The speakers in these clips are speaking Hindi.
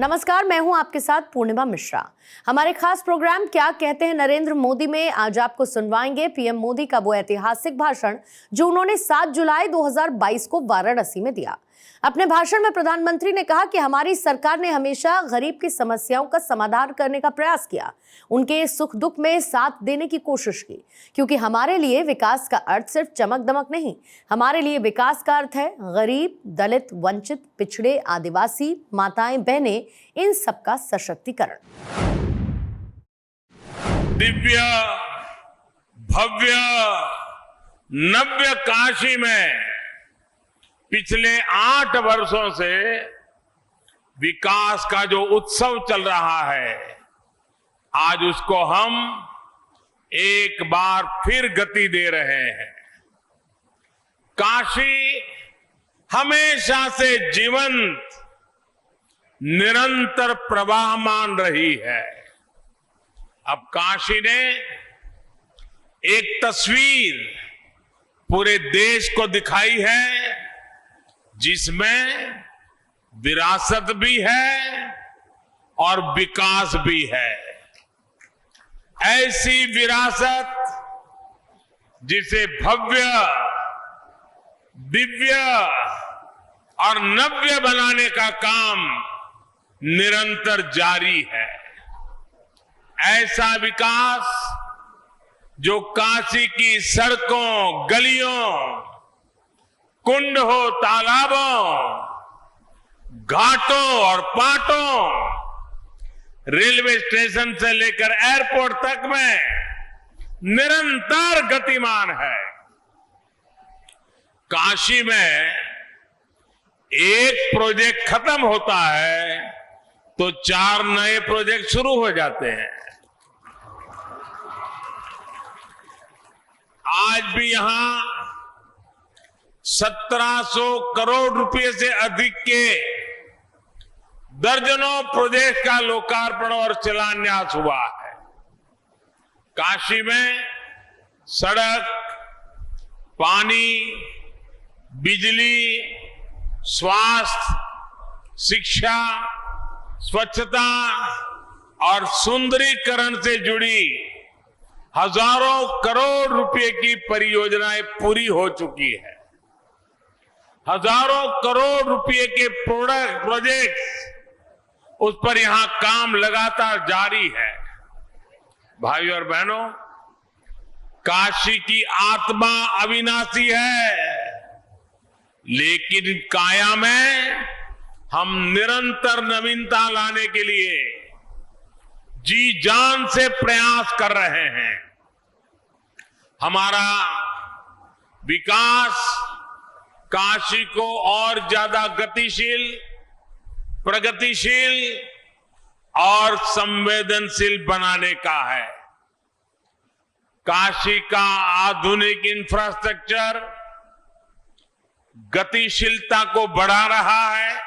नमस्कार, मैं हूं आपके साथ पूर्णिमा मिश्रा। हमारे खास प्रोग्राम क्या कहते हैं नरेंद्र मोदी में आज आपको सुनवाएंगे पीएम मोदी का वो ऐतिहासिक भाषण जो उन्होंने 7 जुलाई 2022 को वाराणसी में दिया। अपने भाषण में प्रधानमंत्री ने कहा कि हमारी सरकार ने हमेशा गरीब की समस्याओं का समाधान करने का प्रयास किया, उनके सुख दुख में साथ देने की कोशिश की, क्योंकि हमारे लिए विकास का अर्थ सिर्फ चमक दमक नहीं, हमारे लिए विकास का अर्थ है गरीब, दलित, वंचित, पिछड़े, आदिवासी, माताएं, बहनें, इन सबका सशक्तिकरण। दिव्य भव्य नव्य काशी में पिछले 8 वर्षों से विकास का जो उत्सव चल रहा है, आज उसको हम एक बार फिर गति दे रहे हैं। काशी हमेशा से जीवंत, निरंतर प्रवाहमान रही है। अब काशी ने एक तस्वीर पूरे देश को दिखाई है, जिसमें विरासत भी है और विकास भी है। ऐसी विरासत जिसे भव्य, दिव्य और नव्य बनाने का काम निरंतर जारी है। ऐसा विकास जो काशी की सड़कों, गलियों, कुंड हो, तालाबों, घाटों और पाटों, रेलवे स्टेशन से लेकर एयरपोर्ट तक में निरंतर गतिमान है। काशी में एक प्रोजेक्ट खत्म होता है तो 4 नए प्रोजेक्ट शुरू हो जाते हैं। आज भी यहां 1700 करोड़ रुपए से अधिक के दर्जनों प्रोजेक्ट का लोकार्पण और शिलान्यास हुआ है। काशी में सड़क, पानी, बिजली, स्वास्थ्य, शिक्षा, स्वच्छता और सुंदरीकरण से जुड़ी हजारों करोड़ रुपए की परियोजनाएं पूरी हो चुकी है। हजारों करोड़ रुपए के प्रोजेक्ट्स, उस पर यहां काम लगातार जारी है। भाइयों और बहनों, काशी की आत्मा अविनाशी है, लेकिन काया में हम निरंतर नवीनता लाने के लिए जी जान से प्रयास कर रहे हैं। हमारा विकास काशी को और ज्यादा गतिशील, प्रगतिशील और संवेदनशील बनाने का है। काशी का आधुनिक इंफ्रास्ट्रक्चर गतिशीलता को बढ़ा रहा है।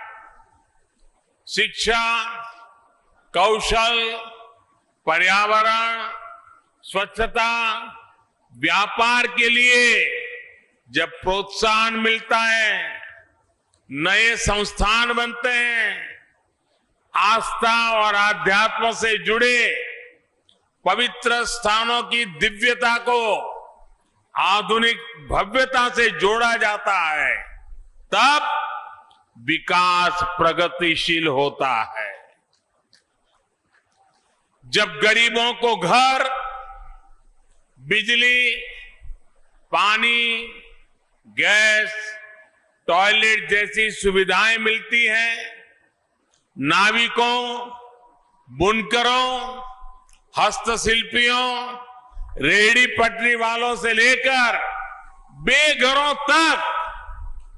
शिक्षा, कौशल, पर्यावरण, स्वच्छता, व्यापार के लिए जब प्रोत्साहन मिलता है, नए संस्थान बनते हैं, आस्था और आध्यात्म से जुड़े पवित्र स्थानों की दिव्यता को आधुनिक भव्यता से जोड़ा जाता है, तब विकास प्रगतिशील होता है। जब गरीबों को घर, बिजली, पानी, गैस, टॉयलेट जैसी सुविधाएं मिलती हैं, नाविकों, बुनकरों, हस्तशिल्पियों, रेहड़ी पटरी वालों से लेकर बेघरों तक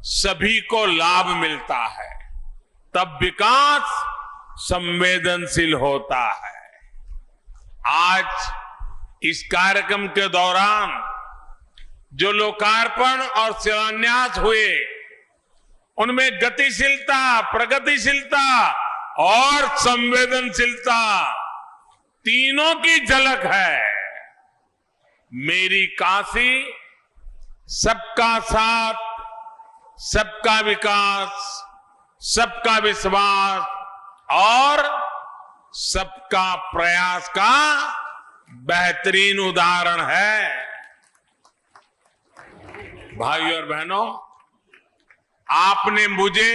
सभी को लाभ मिलता है, तब विकास संवेदनशील होता है। आज इस कार्यक्रम के दौरान जो लोकार्पण और शिलान्यास हुए, उनमें गतिशीलता, प्रगतिशीलता और संवेदनशीलता तीनों की झलक है। मेरी काशी सबका साथ, सबका विकास, सबका विश्वास और सबका प्रयास का बेहतरीन उदाहरण है। भाइयों और बहनों, आपने मुझे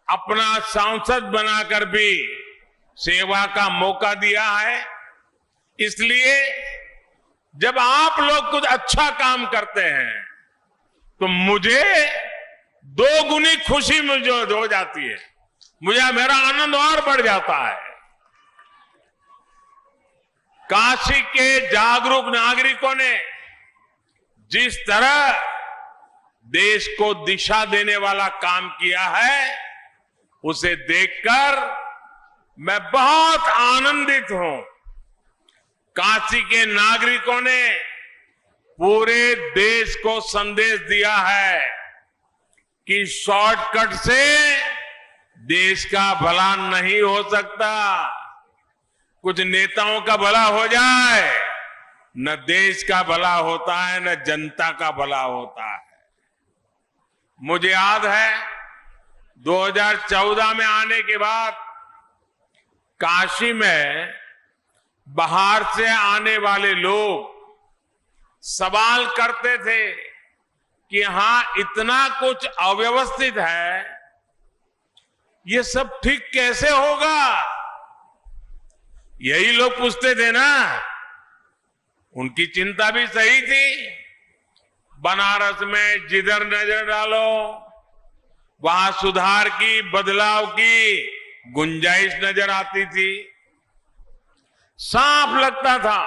अपना सांसद बनाकर भी सेवा का मौका दिया है, इसलिए जब आप लोग कुछ अच्छा काम करते हैं तो मुझे दोगुनी खुशी मुझे हो जाती है, मेरा आनंद और बढ़ जाता है। काशी के जागरूक नागरिकों ने जिस तरह देश को दिशा देने वाला काम किया है, उसे देखकर मैं बहुत आनंदित हूं। काशी के नागरिकों ने पूरे देश को संदेश दिया है कि शॉर्टकट से देश का भला नहीं हो सकता। कुछ नेताओं का भला हो जाए, न देश का भला होता है, न जनता का भला होता है। मुझे याद है 2014 में आने के बाद काशी में बाहर से आने वाले लोग सवाल करते थे कि यहां इतना कुछ अव्यवस्थित है, ये सब ठीक कैसे होगा? यही लोग पूछते थे ना। उनकी चिंता भी सही थी। बनारस में जिधर नजर डालो वहां सुधार की, बदलाव की गुंजाइश नजर आती थी। साफ लगता था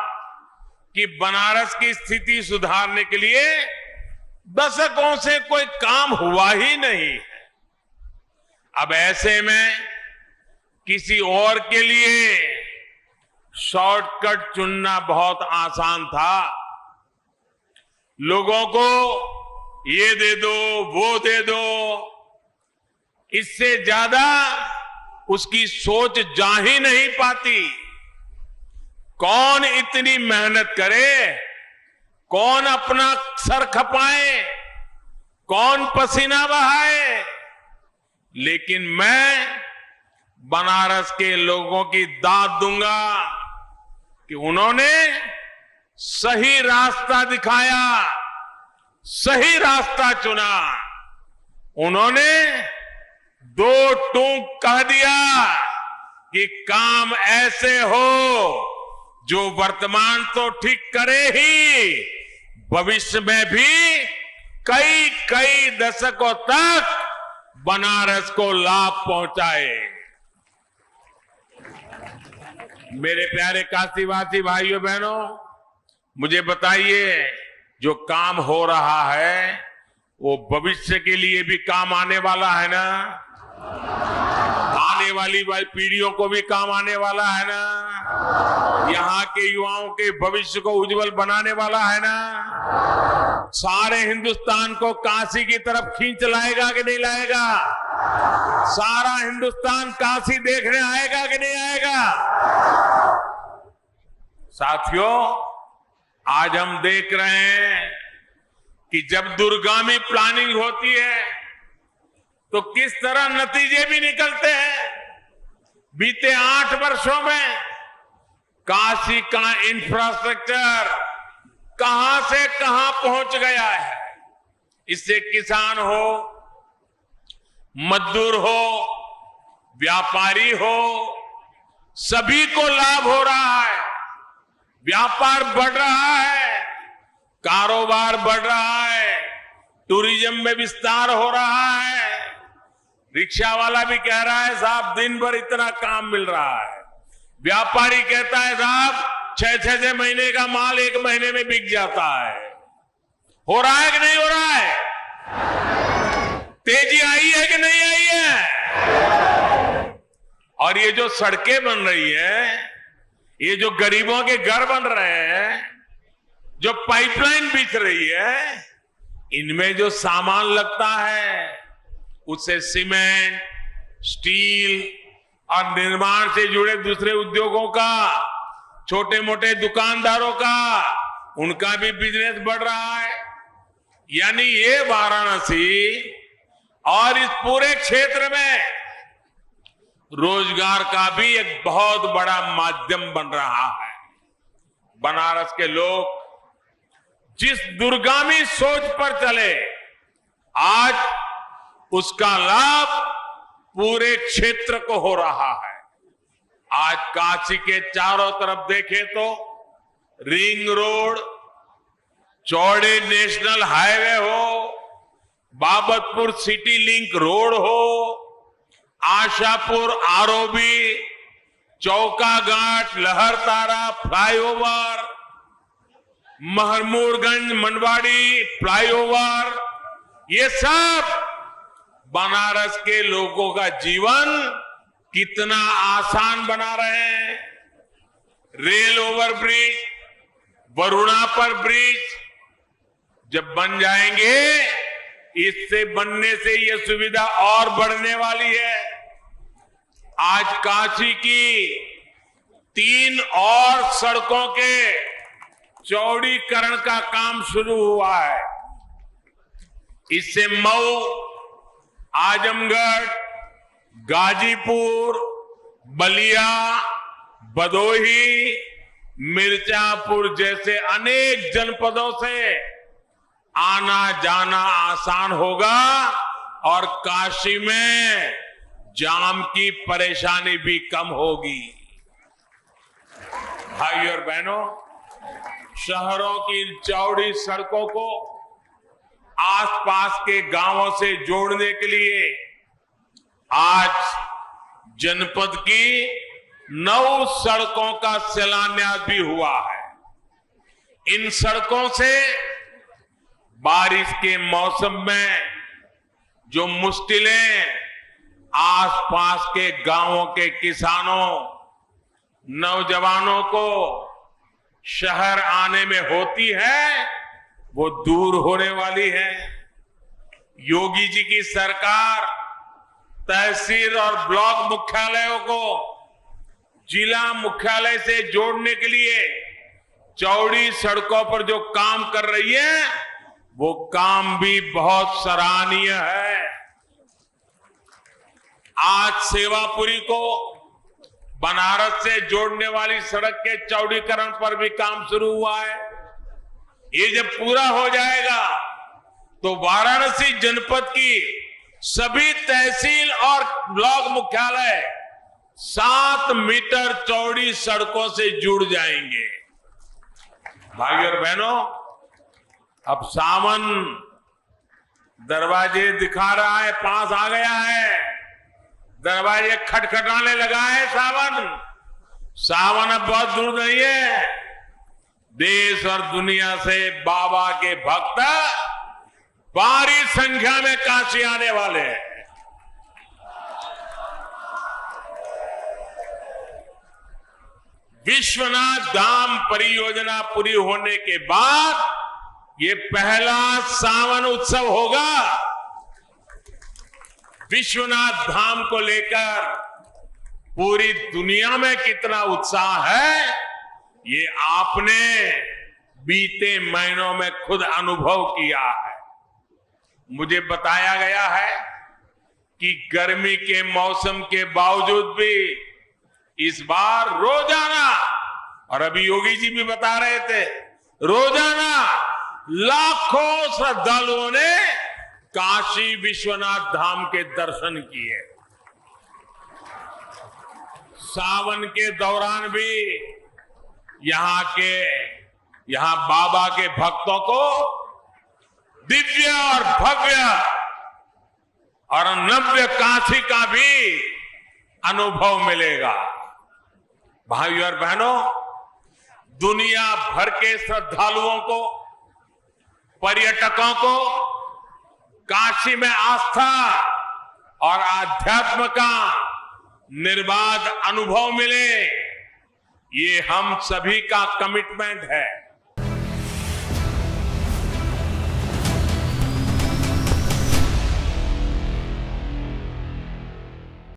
कि बनारस की स्थिति सुधारने के लिए दशकों से कोई काम हुआ ही नहीं है। अब ऐसे में किसी और के लिए शॉर्टकट चुनना बहुत आसान था। लोगों को ये दे दो, वो दे दो, इससे ज्यादा उसकी सोच जा ही नहीं पाती। कौन इतनी मेहनत करे, कौन अपना सर खपाए, कौन पसीना बहाए। लेकिन मैं बनारस के लोगों की दाद दूंगा कि उन्होंने सही रास्ता दिखाया, सही रास्ता चुना। उन्होंने दो टूक कह दिया कि काम ऐसे हो जो वर्तमान तो ठीक करे ही, भविष्य में भी कई कई दशकों तक बनारस को लाभ पहुंचाए। मेरे प्यारे काशीवासी भाइयों बहनों, मुझे बताइए, जो काम हो रहा है वो भविष्य के लिए भी काम आने वाला है ना? आने वाली पीढ़ियों को भी काम आने वाला है ना? यहाँ के युवाओं के भविष्य को उज्जवल बनाने वाला है ना? सारे हिंदुस्तान को काशी की तरफ खींच लाएगा कि नहीं लाएगा? सारा हिंदुस्तान काशी देखने आएगा कि नहीं आएगा? साथियों, आज हम देख रहे हैं कि जब दूरगामी प्लानिंग होती है तो किस तरह नतीजे भी निकलते हैं। बीते 8 वर्षों में काशी का इंफ्रास्ट्रक्चर कहां से कहां पहुंच गया है। इससे किसान हो, मजदूर हो, व्यापारी हो, सभी को लाभ हो रहा है। व्यापार बढ़ रहा है, कारोबार बढ़ रहा है, टूरिज्म में विस्तार हो रहा है। रिक्शा वाला भी कह रहा है साहब दिन भर इतना काम मिल रहा है। व्यापारी कहता है साहब 6 महीने का माल 1 महीने में बिक जाता है। हो रहा है कि नहीं हो रहा है? तेजी आई है कि नहीं आई है? और ये जो सड़कें बन रही है, ये जो गरीबों के घर बन रहे हैं, जो पाइपलाइन बिछ रही है, इनमें जो सामान लगता है उससे सीमेंट, स्टील और निर्माण से जुड़े दूसरे उद्योगों का, छोटे मोटे दुकानदारों का, उनका भी बिजनेस बढ़ रहा है। यानी ये वाराणसी और इस पूरे क्षेत्र में रोजगार का भी एक बहुत बड़ा माध्यम बन रहा है। बनारस के लोग जिस दूरगामी सोच पर चले, आज उसका लाभ पूरे क्षेत्र को हो रहा है। आज काशी के चारों तरफ देखें तो रिंग रोड, चौड़े नेशनल हाईवे हो, बाबतपुर सिटी लिंक रोड हो, आशापुर आरओबी, चौका घाट, लहरतारा फ्लाईओवर, महमूदगंज मनवाड़ी फ्लाईओवर, ये सब बनारस के लोगों का जीवन कितना आसान बना रहे हैं। रेल ओवर ब्रिज, वरुणा पर ब्रिज जब बन जाएंगे, इससे बनने से ये सुविधा और बढ़ने वाली है। आज काशी की 3 और सड़कों के चौड़ीकरण का काम शुरू हुआ है। इससे मऊ, आजमगढ़, गाजीपुर, बलिया, भदोही, मिर्जापुर जैसे अनेक जनपदों से आना जाना आसान होगा और काशी में जाम की परेशानी भी कम होगी। भाइयों और बहनों, शहरों की चौड़ी सड़कों को आसपास के गांवों से जोड़ने के लिए आज जनपद की 9 सड़कों का शिलान्यास भी हुआ है। इन सड़कों से बारिश के मौसम में जो मुश्किलें आसपास के गांवों के किसानों, नौजवानों को शहर आने में होती है, वो दूर होने वाली है। योगी जी की सरकार तहसील और ब्लॉक मुख्यालयों को जिला मुख्यालय से जोड़ने के लिए चौड़ी सड़कों पर जो काम कर रही है, वो काम भी बहुत सराहनीय है। आज सेवापुरी को बनारस से जोड़ने वाली सड़क के चौड़ीकरण पर भी काम शुरू हुआ है। ये जब पूरा हो जाएगा तो वाराणसी जनपद की सभी तहसील और ब्लॉक मुख्यालय 7 मीटर चौड़ी सड़कों से जुड़ जाएंगे। भाइयों और बहनों, अब सावन दरवाजे दिखा रहा है, पास आ गया है, दरवाजे खटखटाने लगा है। सावन अब बहुत दूर नहीं है। देश और दुनिया से बाबा के भक्त भारी संख्या में काशी आने वाले हैं। विश्वनाथ धाम परियोजना पूरी होने के बाद ये पहला सावन उत्सव होगा। विश्वनाथ धाम को लेकर पूरी दुनिया में कितना उत्साह है, ये आपने बीते महीनों में खुद अनुभव किया है। मुझे बताया गया है कि गर्मी के मौसम के बावजूद भी इस बार रोजाना, और अभी योगी जी भी बता रहे थे, रोजाना लाखों श्रद्धालुओं ने काशी विश्वनाथ धाम के दर्शन किए। सावन के दौरान भी यहां बाबा के भक्तों को दिव्य और भव्य और नव्य काशी का भी अनुभव मिलेगा। भाइयों और बहनों, दुनिया भर के श्रद्धालुओं को, पर्यटकों को काशी में आस्था और आध्यात्म का निर्बाध अनुभव मिले, ये हम सभी का कमिटमेंट है।